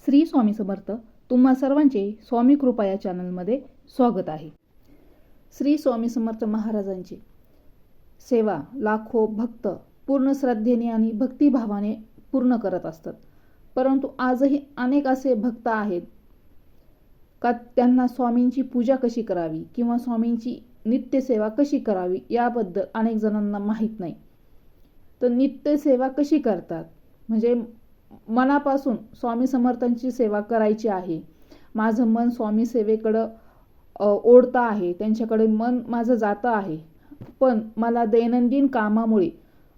श्री स्वामी समर्थ. तुम्हा सर्वांचे स्वामी कृपा या चॅनलमध्ये स्वागत आहे. श्री स्वामी समर्थ महाराजांची सेवा लाखो भक्त पूर्ण श्रद्धेने आणि भक्तिभावाने पूर्ण करत असतात. परंतु आजही अनेक असे भक्त आहेत का त्यांना स्वामींची पूजा कशी करावी किंवा स्वामींची नित्यसेवा कशी करावी याबद्दल अनेक जणांना माहीत नाही. तर नित्यसेवा कशी करतात म्हणजे मनापासून स्वामी समर्थांची सेवा करायची आहे, माझं मन स्वामी सेवेकडं ओढतं आहे, त्यांच्याकडे मन माझं जातं आहे, पण मला दैनंदिन कामामुळे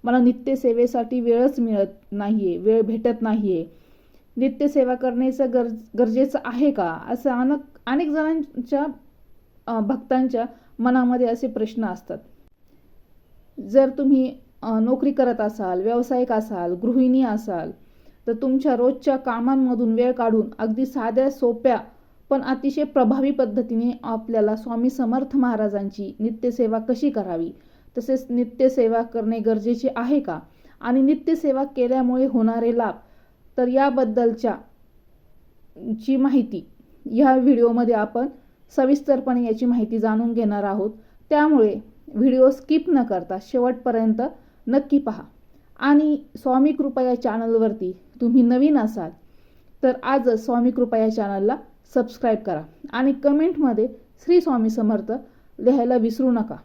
मला नित्यसेवेसाठी वेळच मिळत नाहीये, वेळ भेटत नाहीये, नित्यसेवा करण्याचं गरजेचं आहे का, असं अनेक जणांच्या भक्तांच्या मनामध्ये असे प्रश्न असतात. जर तुम्ही नोकरी करत असाल, व्यावसायिक असाल, गृहिणी असाल, तर तुमच्या रोजच्या कामांमधून वेळ काढून अगदी साध्या सोप्या पण अतिशय प्रभावी पद्धतीने आपल्याला स्वामी समर्थ महाराजांची नित्यसेवा कशी करावी, तसेच नित्यसेवा करणे गरजेचे आहे का आणि नित्यसेवा केल्यामुळे होणारे लाभ, तर याबद्दलच्या ची माहिती या व्हिडिओमध्ये आपण सविस्तरपणे याची माहिती जाणून घेणार आहोत. त्यामुळे व्हिडिओ स्किप न करता शेवटपर्यंत नक्की पहा. आणि स्वामी कृपा या चॅनलवरती तुम्ही नवीन असाल तर आजच स्वामी कृपा या चॅनलला सबस्क्राईब करा आणि कमेंटमध्ये श्री स्वामी समर्थ लिहायला विसरू नका.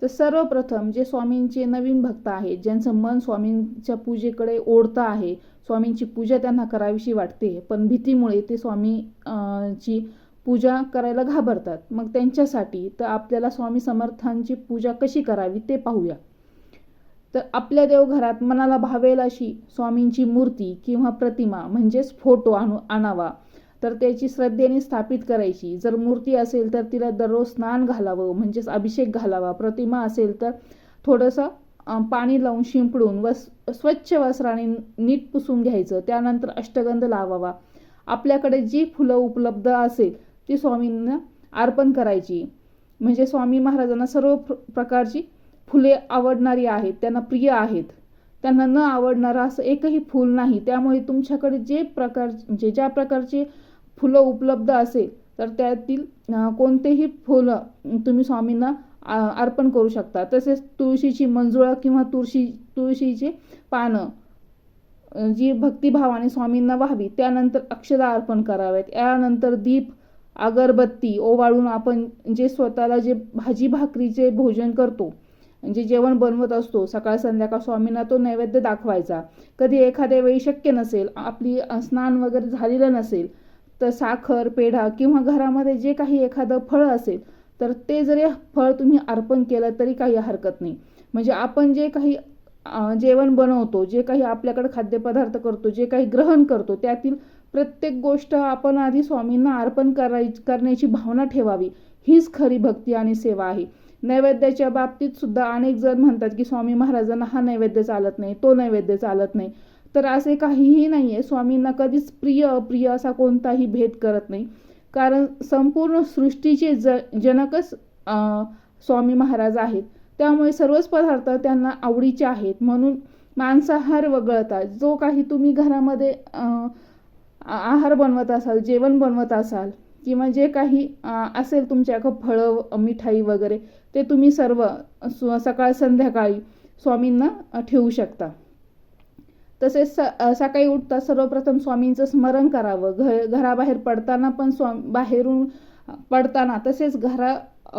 तर सर्वप्रथम जे स्वामींचे नवीन भक्त आहेत, ज्यांचं मन स्वामींच्या पूजेकडे ओढतं आहे, स्वामींची पूजा त्यांना करावीशी वाटते पण भीतीमुळे ते स्वामींची पूजा करायला घाबरतात, मग त्यांच्यासाठी तर आपल्याला स्वामी समर्थांची पूजा कशी करावी ते पाहूया. तर आपल्या देवघरात मनाला भावेल अशी स्वामींची मूर्ती किंवा प्रतिमा म्हणजेच फोटो आणावा. तर त्याची श्रद्धेने स्थापित करायची. जर मूर्ती असेल तर तिला दररोज स्नान घालावं म्हणजेच अभिषेक घालावा. प्रतिमा असेल तर थोडंसं पाणी लावून शिंपडून स्वच्छ वस्त्राने नीट पुसून घ्यायचं. त्यानंतर अष्टगंध लावावा. आपल्याकडे जी फुलं उपलब्ध असेल ती स्वामींना अर्पण करायची. म्हणजे स्वामी महाराजांना सर्व प्रकारची फुले आवडणारी आहेत, त्यांना प्रिय आहेत, त्यांना न आवडणारं असं एकही फूल नाही. त्यामुळे तुमच्याकडे ज्या प्रकारचे फुलं उपलब्ध असेल तर त्यातील कोणतेही फुलं तुम्ही स्वामींना अर्पण करू शकता. तसेच तुळशीची मंजुळा किंवा तुळशीची पानं जी भक्तिभावाने स्वामींना व्हावी. त्यानंतर अक्षता अर्पण कराव्यात. यानंतर दीप अगरबत्ती ओवाळून आपण जे स्वतःला जे भाजी भाकरीचे भोजन करतो, म्हणजे जेवण बनवत असतो सकाळ संध्याकाळ, स्वामींना तो नैवेद्य दाखवायचा. कधी एखाद्या वेळी शक्य नसेल, आपली स्नान वगैरे झालेलं नसेल तर साखर पेढा किंवा घरामध्ये जे काही एखादं फळ असेल तर ते जरी फळ तुम्ही अर्पण केलं तरी काही हरकत नाही. म्हणजे आपण जे काही जेवण बनवतो, जे काही आपल्याकडे खाद्यपदार्थ करतो, जे काही ग्रहण करतो, त्यातील प्रत्येक गोष्ट आपण आधी स्वामींना अर्पण करण्याची भावना ठेवावी. हीच खरी भक्ती आणि सेवा आहे. नैवेद्याच्या बाबतीत सुद्धा अनेक जण म्हणतात की स्वामी महाराजांना हा नैवेद्य चालत नाही, तो नैवेद्य चालत नाही. तर असे काहीही नाहीये. स्वामींना कधीच प्रिय अप्रिय असा कोणताही भेद करत नाही. कारण संपूर्ण सृष्टीचे जनकच स्वामी महाराज आहेत. त्यामुळे सर्वच पदार्थ त्यांना आवडीचे आहेत. म्हणून मांसाहार वगळता जो काही तुम्ही घरामध्ये आहार बनवत असाल, जेवण बनवत असाल किंवा जे काही असेल तुमच्याकडे फळं मिठाई वगैरे, ते तुम्ही सर्व सकाळ संध्याकाळी स्वामींना ठेवू शकता. तसेच सकाळी उठता सर्वप्रथम स्वामींचं स्मरण करावं. घराबाहेर पडताना पण बाहेरून पडताना तसेच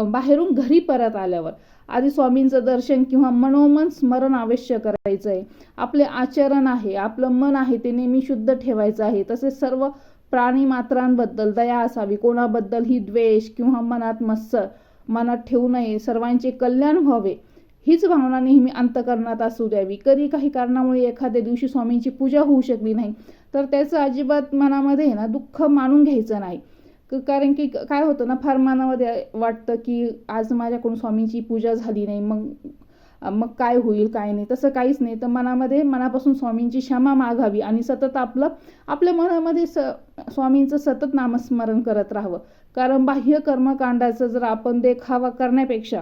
बाहेरून घरी परत आल्यावर आधी स्वामींचं दर्शन किंवा मनोमन स्मरण अवश्य करायचं आहे. आपले आचरण आहे, आपलं मन आहे ते नेहमी शुद्ध ठेवायचं आहे. तसेच सर्व प्राणी मात्रांबद्दल दया असावी, कोणाबद्दलही द्वेष किंवा मनात ठेवू नये. सर्वांचे कल्याण व्हावे हीच भावना नेहमी अंतःकरणात असू द्यावी. कधी काही कारणामुळे एखाद्या दिवशी स्वामींची पूजा होऊ शकली नाही तर त्याचं अजिबात मनामध्ये दुःख मानून घ्यायचं नाही. कारण की काय होतं ना, फार मनामध्ये वाटतं की आज माझ्याकडून स्वामींची पूजा झाली नाही, मग काय होईल काय नाही. तसं काहीच नाही. तर मनापासून स्वामींची क्षमा मागावी आणि सतत आपल्या मनामध्ये स्वामींचं सतत नामस्मरण करत राहावं. कारण बाह्य कर्मकांडाचं जर आपण देखावा करण्यापेक्षा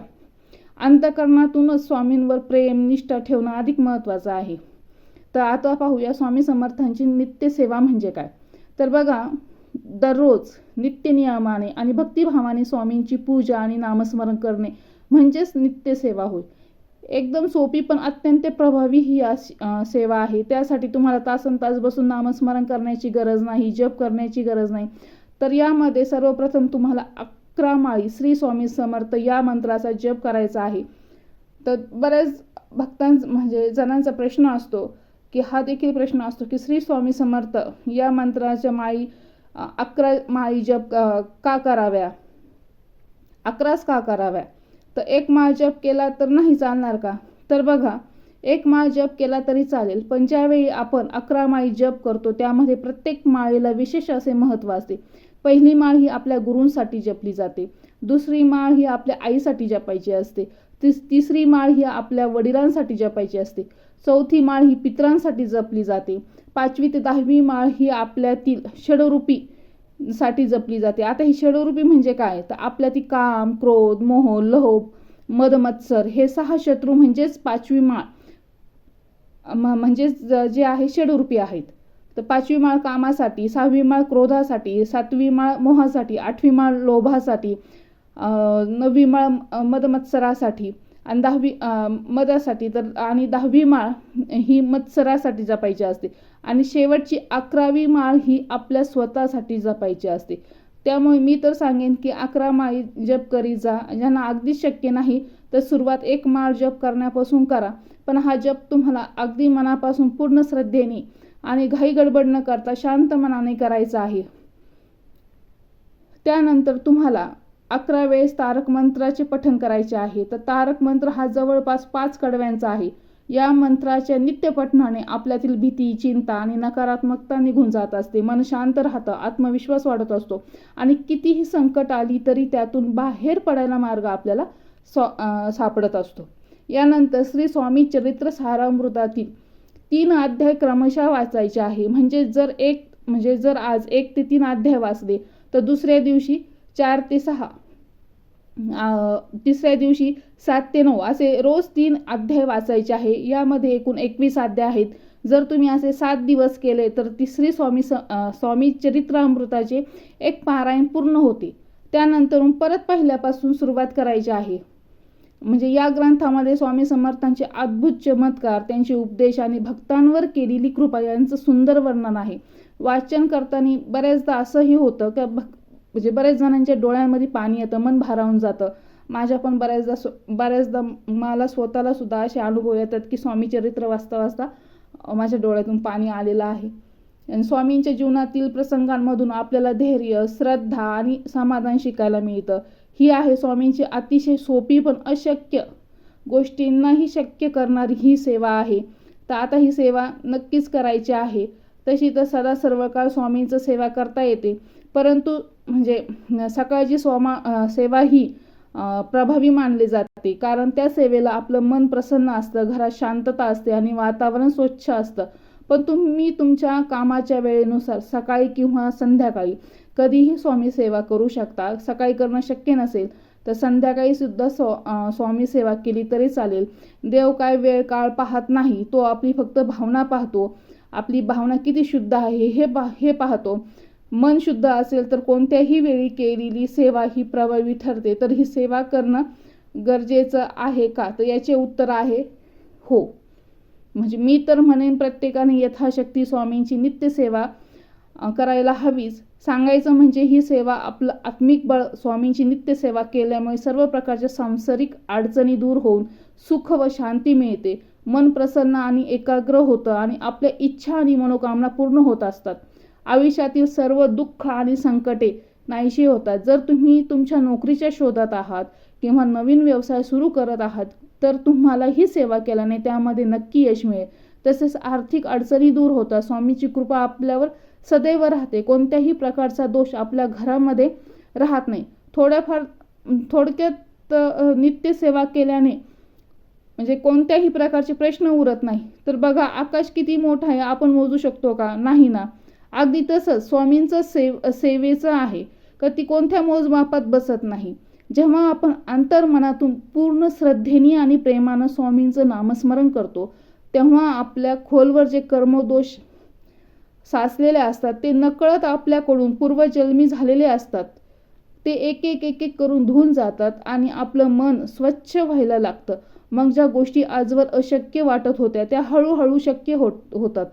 अंतःकरणातूनच स्वामींवर प्रेम निष्ठा ठेवणं अधिक महत्त्वाचं आहे. तर आता पाहूया स्वामी समर्थांची नित्यसेवा म्हणजे काय. तर बघा, दररोज नित्यनियमाने आणि भक्तिभावाने स्वामींची पूजा आणि नामस्मरण करणे म्हणजेच नित्यसेवा होय. एकदम सोपी पण अत्यंत प्रभावी ही सेवा आहे. त्यासाठी तुम्हाला तासनतास बसून नामस्मरण करण्याची गरज नाही, जप करण्याची गरज नाही. तर यामध्ये सर्वप्रथम तुम्हाला 11 माळी श्री स्वामी समर्थ या मंत्राचा जप करायचा आहे. तर बऱ्याच म्हणजे जणांचा प्रश्न असतो की हा देखील प्रश्न असतो की श्री स्वामी समर्थ या मंत्राच्या माळी 11 माळी जप का कराव्या, 11च का कराव्या? तर एक माळ जप केला तर नाही चालणार का? तर बघा, एक माळ जप केला तरी चालेल, पण ज्यावेळी आपण 11 माळी जप करतो त्यामध्ये प्रत्येक माळेला विशेष असे महत्त्व असते. पहिली माळ ही आपल्या गुरूंसाठी जपली जाते, दुसरी माळ ही आपल्या आईसाठी जपायची असते, तिसरी माळ ही आपल्या वडिलांसाठी जपायची असते, चौथी माळ ही पितरांसाठी जपली जाते, 5वी ते 10वी माळ ही आपल्यातील षडरूपी साठी जपली जाते. आता ही षडरूपी म्हणजे काय? तर आपल्यातील काम, क्रोध, मोह, लोभ, मद, मत्सर हे 6 शत्रू म्हणजेच 5वी माळ म्हणजेच जे आहे षडरूपी आहेत. तर 5वी माळ कामासाठी, 6वी माळ क्रोधासाठी, 7वी माळ मोहासाठी, 8वी माळ लोभासाठी, 9वी माळ मदमत्सरासाठी आणि 10वी मदासाठी, तर आणि 10वी माळ ही मत्सरासाठी जपायची असते आणि शेवटची 11वी माळ ही आपल्या स्वतःसाठी जपायची असते. त्यामुळे मी तर सांगेन की 11 माळी जप करी जा. ज्यांना अगदी शक्य नाही तर सुरुवात 1 माळ जप करण्यापासून करा, पण हा जप तुम्हाला अगदी मनापासून पूर्ण श्रद्धेने आणि घाई गडबड न करता शांत मनाने करायचा आहे. त्यानंतर तुम्हाला 11 वेळेस तारक मंत्राचे पठण करायचे आहे. तर तारक मंत्र हा जवळपास 5 कडव्यांचा आहे. या मंत्राच्या नित्य पठणाने आपल्यातील भीती, चिंता आणि नकारात्मकता निघून जात असते. मन शांत राहतं, आत्मविश्वास वाढत असतो आणि कितीही संकट आली तरी त्यातून बाहेर पडायला मार्ग आपल्याला सापडत असतो. यानंतर श्री स्वामी चरित्र सारामृतातील 3 अध्याय क्रमशः वाचायचे आहे. म्हणजे जर आज 1 ते 3 अध्याय वाचले तर दुसऱ्या दिवशी 4 ते 6, तिसऱ्या दिवशी 7 ते 9 असे रोज 3 अध्याय वाचायचे आहे. यामध्ये एकूण 21 अध्याय आहेत. जर तुम्ही असे 7 दिवस केले तर तिसरी स्वामी चरित्रामृताचे एक पारायण पूर्ण होते. त्यानंतर परत पहिल्यापासून सुरुवात करायची आहे. म्हणजे या ग्रंथामध्ये स्वामी समर्थांचे अद्भुत चमत्कार, त्यांचे उपदेश आणि भक्तांवर केलेली कृपा यांचं सुंदर वर्णन आहे. वाचन करताना बऱ्याचदा असंही होतं की म्हणजे बऱ्याच जणांच्या डोळ्यांमध्ये पाणी येतं, मन भारावून जातं. माझ्या पण बऱ्याचदा मला स्वतःला सुद्धा असे अनुभव येतात की स्वामी चरित्र वाचता वाचता माझ्या डोळ्यातून पाणी आलेलं आहे. आणि स्वामींच्या जीवनातील प्रसंगांमधून आपल्याला धैर्य, श्रद्धा आणि समाधान शिकायला मिळतं. ही आहे स्वामींची अतिशय सोपी पण अशक्य गोष्टींनाही शक्य करणारी ही सेवा आहे. तर आता ही सेवा नक्कीच करायची आहे. तशी तर सदा सर्व काळ स्वामींचं सेवा करता येते, परंतु म्हणजे सकाळची सेवा ही प्रभावी मानली जाते, कारण त्या सेवेला आपलं मन प्रसन्न असतं, घरात शांतता असते आणि वातावरण स्वच्छ असतं. पण तुम्ही तुमच्या कामाच्या वेळेनुसार सकाळी किंवा संध्याकाळी कधीही स्वामी सेवा करू शकता. सकाळी करणं शक्य नसेल तर संध्याकाळी सुद्धा स्वामी सेवा केली तरी चालेल. देव काय वेळ काळ पाहत नाही, तो आपली फक्त भावना पाहतो. आपली भावना किती शुद्ध आहे हे पाहतो. मन शुद्ध असेल तर कोणत्याही वेळी केलेली सेवा ही प्रभावी ठरते. तर ही सेवा करणं गरजेचं आहे का? तर याचे उत्तर आहे हो. म्हणजे मी तर म्हणेन प्रत्येकाने यथाशक्ती स्वामींची नित्य सेवा करायला हवीच. सांगायचं म्हणजे ही सेवा आपलं आत्मिक बळ. स्वामींची नित्य सेवा केल्यामुळे सर्व प्रकारच्या सांसारिक अडचणी दूर होऊन सुख व शांती मिळते. मन प्रसन्न आणि एकाग्र होतं आणि आपल्या इच्छा आणि मनोकामना पूर्ण होत असतात. आयुष्यातील सर्व दुःख आणि संकटे नाहीशी होतात. जर तुम्ही तुमच्या नोकरीच्या शोधात आहात किंवा नवीन व्यवसाय सुरू करत आहात तर तुम्हाला ही सेवा केल्याने त्यामध्ये नक्की यश मिळेल. तसेच आर्थिक अडचणी दूर होतात. स्वामीची कृपा आपल्यावर सदैव राहते. कोणत्याही प्रकारचा दोष आपल्या घरामध्ये राहत नाही. थोडक्यात नित्य सेवा केल्याने म्हणजे कोणत्याही प्रकारचे प्रश्न उरत नाही. तर बघा, आकाश किती मोठं आहे आपण मोजू शकतो का? नाही ना. अगदी तसंच स्वामींचं सेवेचं आहे का ती कोणत्या मोजमापात बसत नाही. जेव्हा आपण अंतर्मनातून पूर्ण श्रद्धेने आणि प्रेमानं स्वामींचं नामस्मरण करतो तेव्हा आपल्या खोलवर जे कर्मदोष साचलेले असतात ते नकळत आपल्याकडून पूर्वजन्मी झालेले असतात. ते एक एक एक एक करून धुवून जातात आणि आपलं मन स्वच्छ व्हायला लागतं. मग ज्या गोष्टी आजवर अशक्य वाटत होत्या त्या हळूहळू शक्य होतात.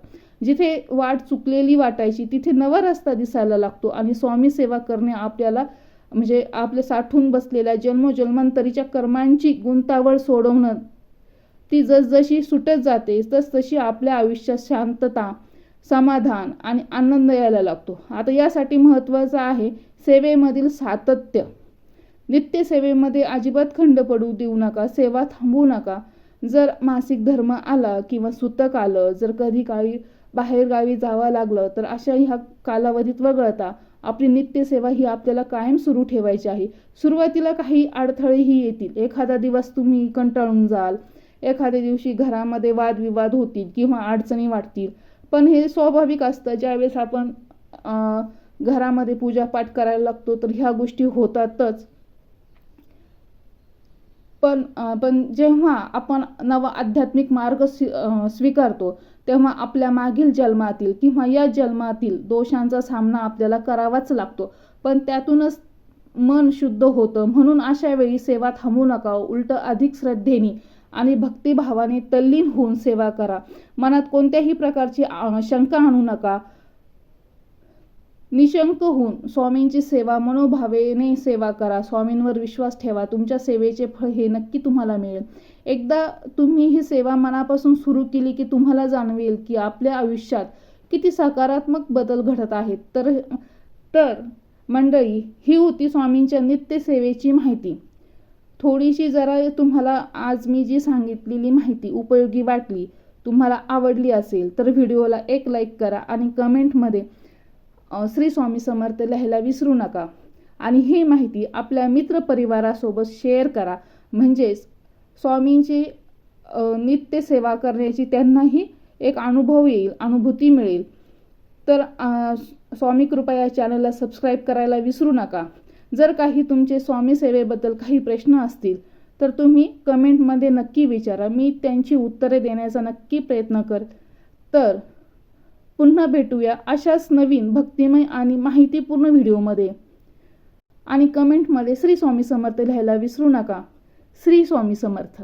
जिथे वाट चुकलेली वाटायची तिथे नवा रस्ता दिसायला लागतो आणि स्वामी सेवा करणे आपल्याला म्हणजे आपल्या साठून बसलेल्या जन्मोजन्मांतरीच्या कर्मांची गुंतावळ सोडवणं, ती जसजशी सुटत जाते तसतशी आपल्या आयुष्यात शांतता, समाधान आणि आनंद यायला लागतो. आता यासाठी महत्त्वाचं आहे सेवेमधील सातत्य. नित्य सेवेमध्ये अजिबात खंड पडू देऊ नका. सेवा थांबवू नका. जर मासिक धर्म आला किंवा सुतक आलं, जर कधी काळी बाहेरगावी जावं लागलं तर अशा ह्या कालावधीत वगळता आपली नित्यसेवा ही आपल्याला कायम सुरू ठेवायची आहे. सुरुवातीला काही अडथळेही येतील. एखादा दिवस तुम्ही कंटाळून जाल, एखाद्या दिवशी घरामध्ये वादविवाद होतील किंवा अडचणी वाटतील, पण हे स्वाभाविक असतं. ज्यावेळेस आपण घरामध्ये पूजापाठ करायला लागतो तर ह्या गोष्टी होतातच. पण जेव्हा आपण नवा आध्यात्मिक मार्ग स्वीकारतो तेव्हा आपल्या मागील जन्मातील किंवा या जन्मातील दोषांचा सामना आपल्याला करावाच लागतो. पण त्यातूनच मन शुद्ध होतं. म्हणून अशा वेळी सेवा थांबवू नका. उलट अधिक श्रद्धेने आणि भक्तिभावाने तल्लीन होऊन सेवा करा. मनात कोणत्याही प्रकारची शंका आणू नका. निशंक होऊन स्वामींची सेवा मनोभावेने सेवा करा. स्वामींवर विश्वास ठेवा. तुमच्या सेवेचे फळ हे नक्की तुम्हाला मिळेल. एकदा तुम्ही ही सेवा मनापासून सुरू केली की तुम्हाला जाणवेल की आपल्या आयुष्यात किती सकारात्मक बदल घडत आहेत. तर मंडळी, ही होती स्वामींच्या नित्य सेवेची माहिती. थोडीशी जरा तुम्हाला आज मी जी सांगितलेली माहिती उपयोगी वाटली, तुम्हाला आवडली असेल तर व्हिडिओला एक लाईक करा आणि कमेंटमध्ये श्री स्वामी समर्थ लिहायला विसरू नका. आणि ही माहिती आपल्या मित्रपरिवारासोबत शेअर करा. म्हणजेच स्वामींची नित्य सेवा करण्याची त्यांनाही एक अनुभव येईल, अनुभूती मिळेल. तर स्वामी कृपा या चॅनलला सबस्क्राईब करायला विसरू नका. जर काही तुमचे स्वामी सेवेबद्दल काही प्रश्न असतील तर तुम्ही कमेंटमध्ये नक्की विचारा. मी त्यांची उत्तरे देण्याचा नक्की प्रयत्न कर. तर पुन्हा भेटूया अशाच नवीन भक्तिमय आणि माहितीपूर्ण व्हिडिओमध्ये. आणि कमेंटमध्ये श्री स्वामी समर्थ लिहायला विसरू नका. श्री स्वामी समर्थ.